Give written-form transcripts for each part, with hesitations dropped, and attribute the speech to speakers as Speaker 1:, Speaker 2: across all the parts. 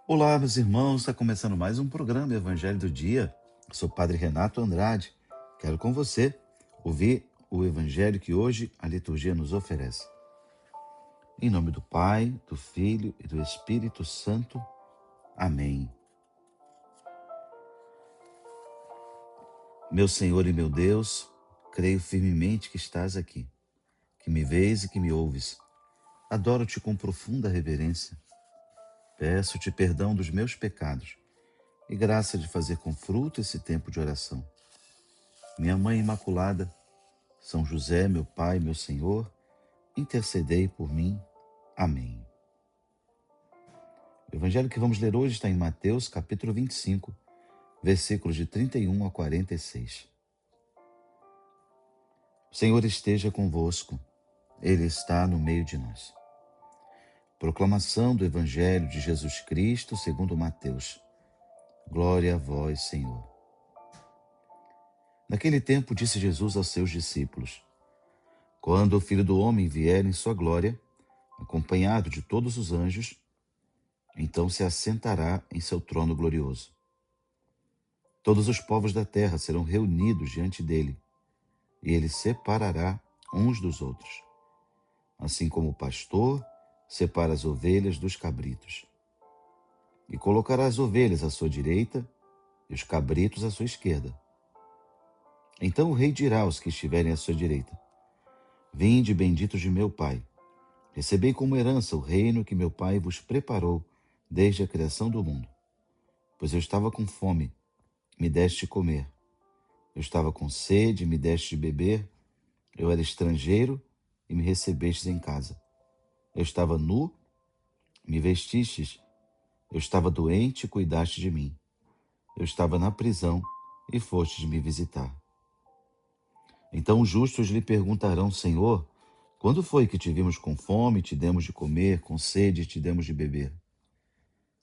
Speaker 1: Olá, meus irmãos, está começando mais um programa Evangelho do Dia. Eu sou o Padre Renato Andrade. Quero com você ouvir o Evangelho que hoje a liturgia nos oferece. Em nome do Pai, do Filho e do Espírito Santo. Amém. Meu Senhor e meu Deus, creio firmemente que estás aqui, que me vês e que me ouves. Adoro-te com profunda reverência. Peço-te perdão dos meus pecados e graça de fazer com fruto esse tempo de oração. Minha Mãe Imaculada, São José, meu Pai, meu Senhor, intercedei por mim. Amém. O evangelho que vamos ler hoje está em Mateus, capítulo 25, versículos de 31 a 46. O Senhor esteja convosco, Ele está no meio de nós. Proclamação do Evangelho de Jesus Cristo segundo Mateus. Glória a vós, Senhor. Naquele tempo disse Jesus aos seus discípulos: Quando o Filho do Homem vier em sua glória, acompanhado de todos os anjos, então se assentará em seu trono glorioso. Todos os povos da terra serão reunidos diante dele, e ele separará uns dos outros, assim como o pastor separa as ovelhas dos cabritos. E colocará as ovelhas à sua direita e os cabritos à sua esquerda. Então o rei dirá aos que estiverem à sua direita: Vinde, benditos de meu Pai, recebei como herança o reino que meu Pai vos preparou desde a criação do mundo. Pois eu estava com fome, me deste comer. Eu estava com sede, me deste de beber. Eu era estrangeiro e me recebestes em casa. Eu estava nu, me vestistes. Eu estava doente e cuidaste de mim. Eu estava na prisão e fostes me visitar. Então os justos lhe perguntarão: Senhor, quando foi que te vimos com fome e te demos de comer, com sede e te demos de beber?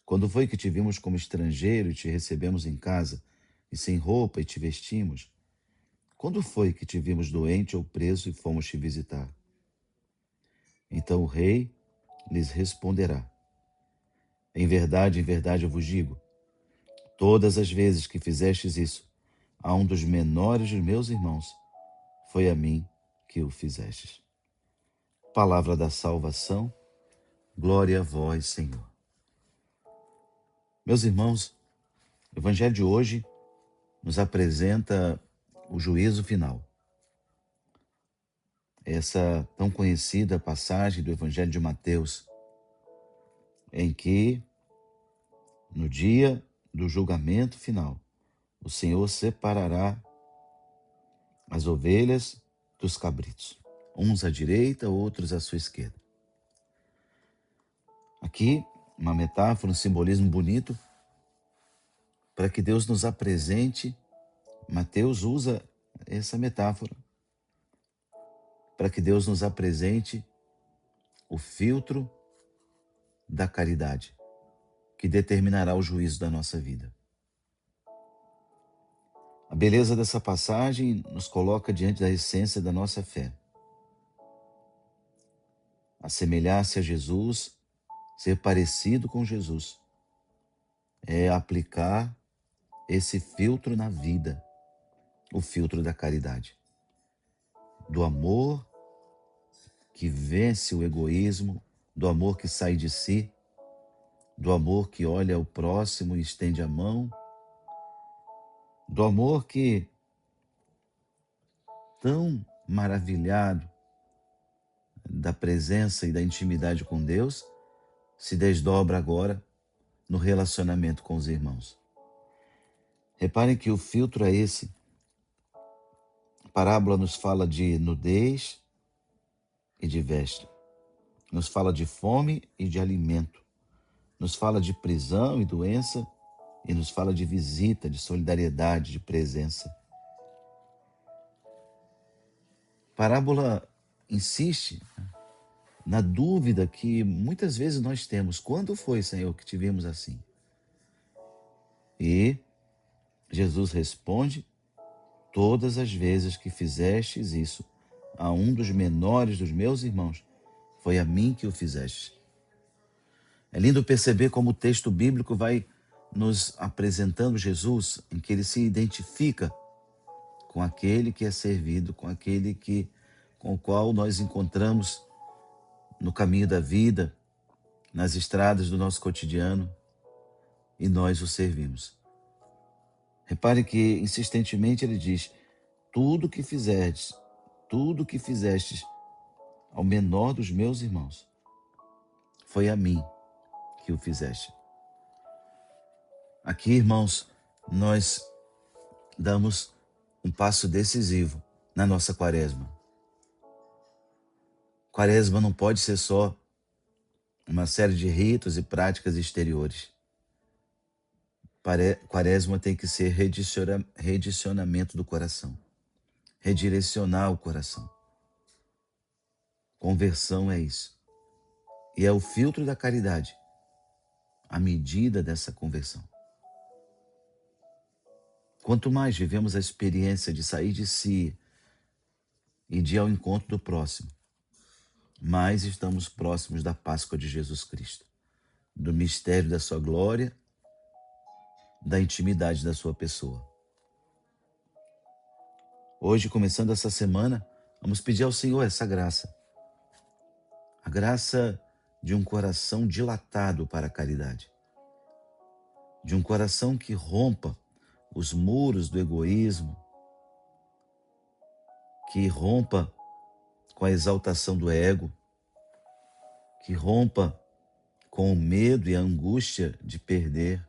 Speaker 1: Quando foi que te vimos como estrangeiro e te recebemos em casa, e sem roupa e te vestimos? Quando foi que te vimos doente ou preso e fomos te visitar? Então o rei lhes responderá: em verdade eu vos digo, todas as vezes que fizestes isso a um dos menores dos meus irmãos, foi a mim que o fizestes. Palavra da salvação, glória a vós, Senhor. Meus irmãos, o evangelho de hoje nos apresenta o juízo final. Essa tão conhecida passagem do evangelho de Mateus, em que, no dia do julgamento final, o Senhor separará as ovelhas dos cabritos, uns à direita, outros à sua esquerda. Aqui, uma metáfora, um simbolismo bonito para que Deus nos apresente. Mateus usa essa metáfora para que Deus nos apresente o filtro da caridade, que determinará o juízo da nossa vida. A beleza dessa passagem nos coloca diante da essência da nossa fé. Assemelhar-se a Jesus, ser parecido com Jesus, é aplicar esse filtro na vida, o filtro da caridade, do amor que vence o egoísmo, do amor que sai de si, do amor que olha o próximo e estende a mão, do amor que, tão maravilhado da presença e da intimidade com Deus, se desdobra agora no relacionamento com os irmãos. Reparem que o filtro é esse. A parábola nos fala de nudez e de veste, nos fala de fome e de alimento, nos fala de prisão e doença e nos fala de visita, de solidariedade, de presença. A parábola insiste na dúvida que muitas vezes nós temos: quando foi, Senhor, que te vimos assim? E Jesus responde: todas as vezes que fizestes isso a um dos menores dos meus irmãos, foi a mim que o fizeste. É lindo perceber como o texto bíblico vai nos apresentando Jesus, em que ele se identifica com aquele que é servido, com aquele com o qual nós encontramos no caminho da vida, nas estradas do nosso cotidiano, e nós o servimos. Repare que insistentemente ele diz: tudo que fizestes ao menor dos meus irmãos, foi a mim que o fizeste. Aqui, irmãos, nós damos um passo decisivo na nossa quaresma. Quaresma não pode ser só uma série de ritos e práticas exteriores. Quaresma tem que ser redicionamento do coração, redirecionar o coração. Conversão é isso. E é o filtro da caridade, a medida dessa conversão. Quanto mais vivemos a experiência de sair de si e de ir ao encontro do próximo, mais estamos próximos da Páscoa de Jesus Cristo, do mistério da sua glória, da intimidade da sua pessoa. Hoje, começando essa semana, vamos pedir ao Senhor essa graça. A graça de um coração dilatado para a caridade. De um coração que rompa os muros do egoísmo, que rompa com a exaltação do ego, que rompa com o medo e a angústia de perder,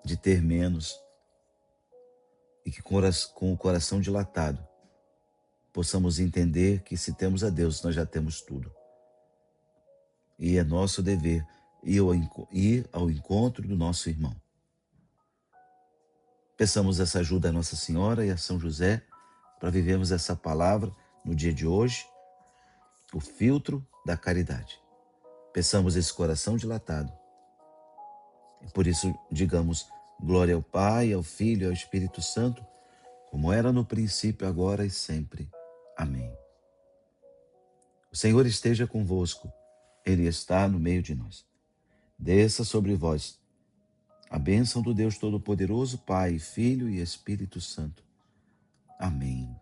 Speaker 1: de ter menos, e que com o coração dilatado possamos entender que se temos a Deus, nós já temos tudo. E é nosso dever ir ao encontro do nosso irmão. Peçamos essa ajuda a Nossa Senhora e a São José para vivermos essa palavra no dia de hoje, o filtro da caridade. Peçamos esse coração dilatado. E por isso digamos glória ao Pai, ao Filho e ao Espírito Santo, como era no princípio, agora e sempre. Amém. O Senhor esteja convosco, Ele está no meio de nós. Desça sobre vós a bênção do Deus Todo-Poderoso, Pai, Filho e Espírito Santo. Amém.